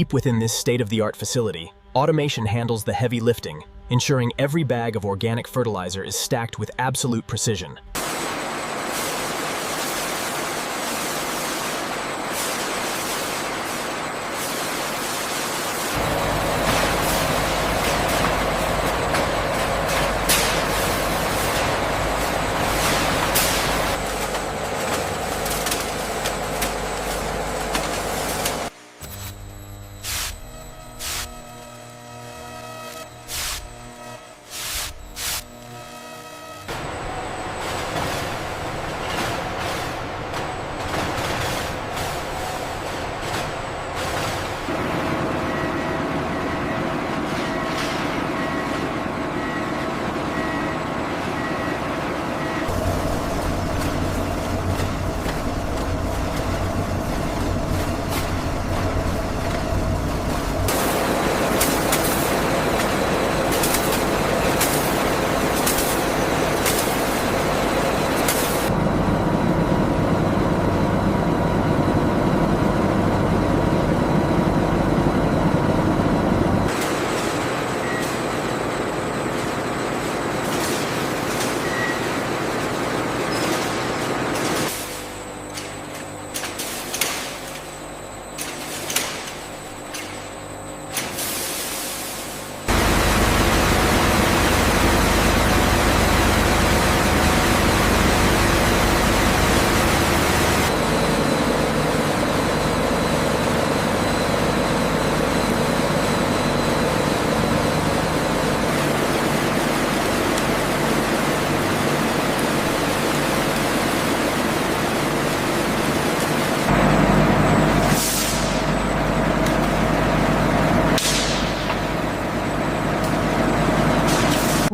Deep within this state-of-the-art facility, automation handles the heavy lifting, ensuring every bag of organic fertilizer is stacked with absolute precision.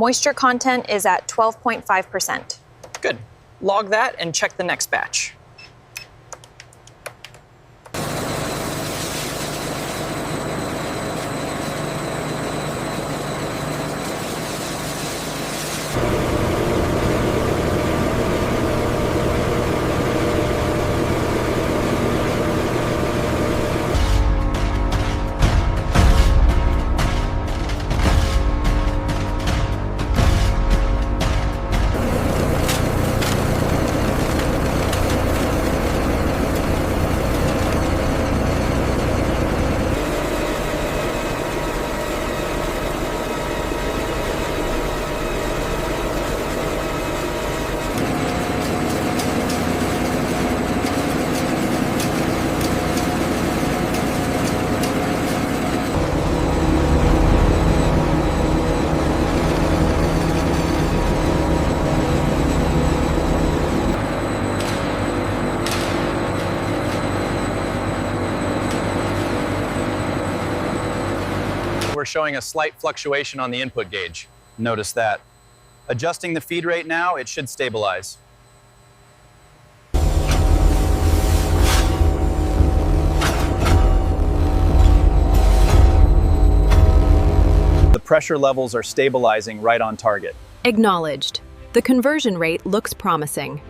Moisture content is at 12.5%. Good. Log that and check the next batch. We're showing a slight fluctuation on the input gauge. Notice that. Adjusting the feed rate now, it should stabilize. The pressure levels are stabilizing right on target. Acknowledged. The conversion rate looks promising.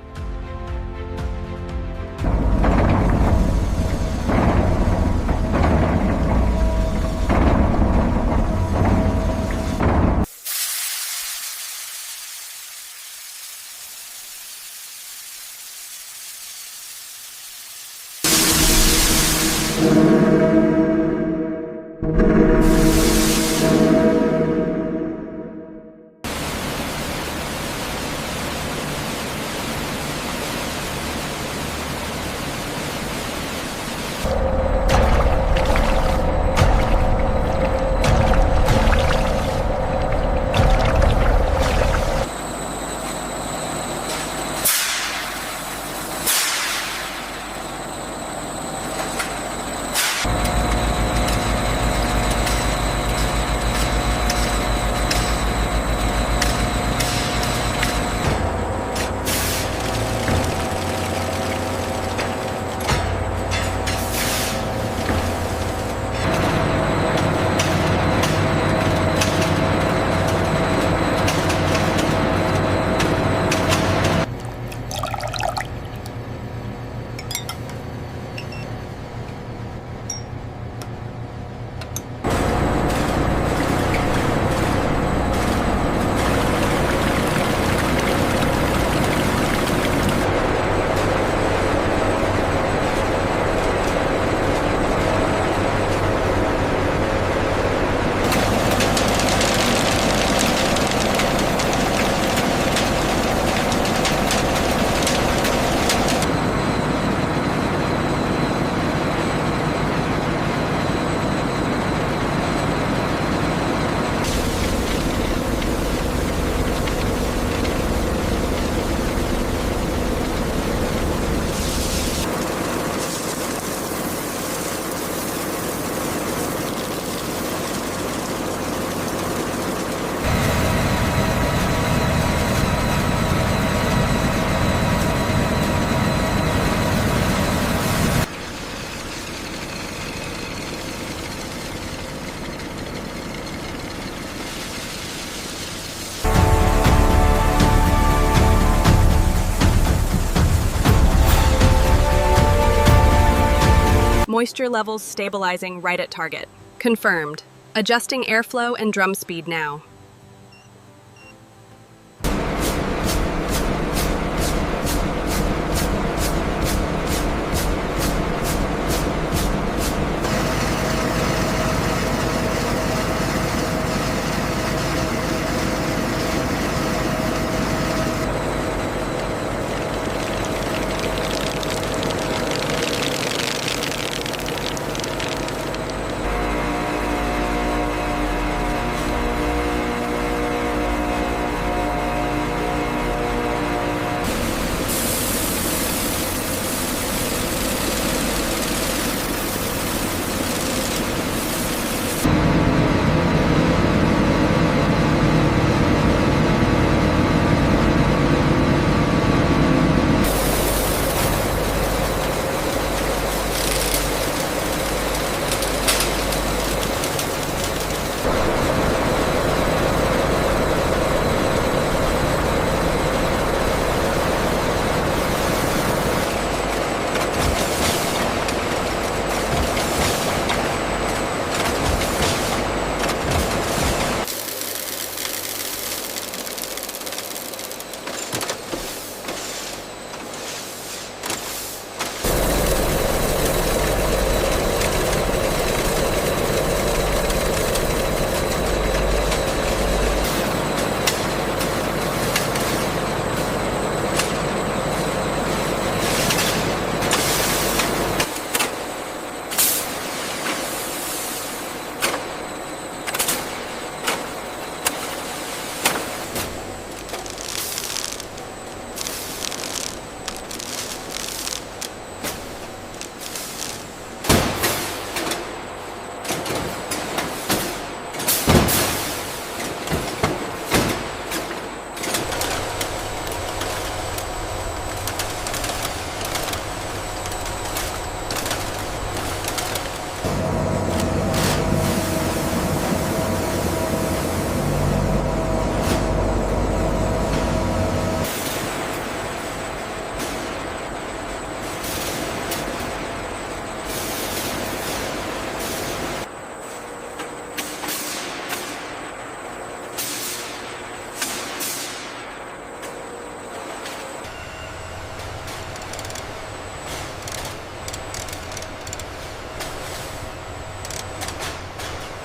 Moisture levels stabilizing right at target. Confirmed. Adjusting airflow and drum speed now.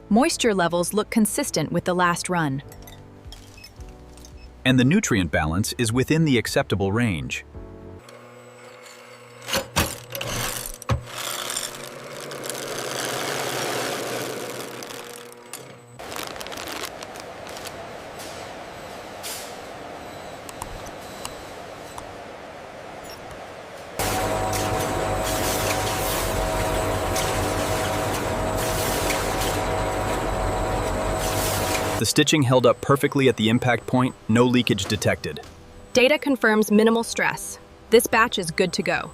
Moisture levels look consistent with the last run. And the nutrient balance is within the acceptable range. The stitching held up perfectly at the impact point, no leakage detected. Data confirms minimal stress. This batch is good to go.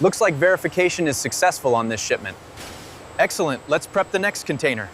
Looks like verification is successful on this shipment. Excellent, let's prep the next container.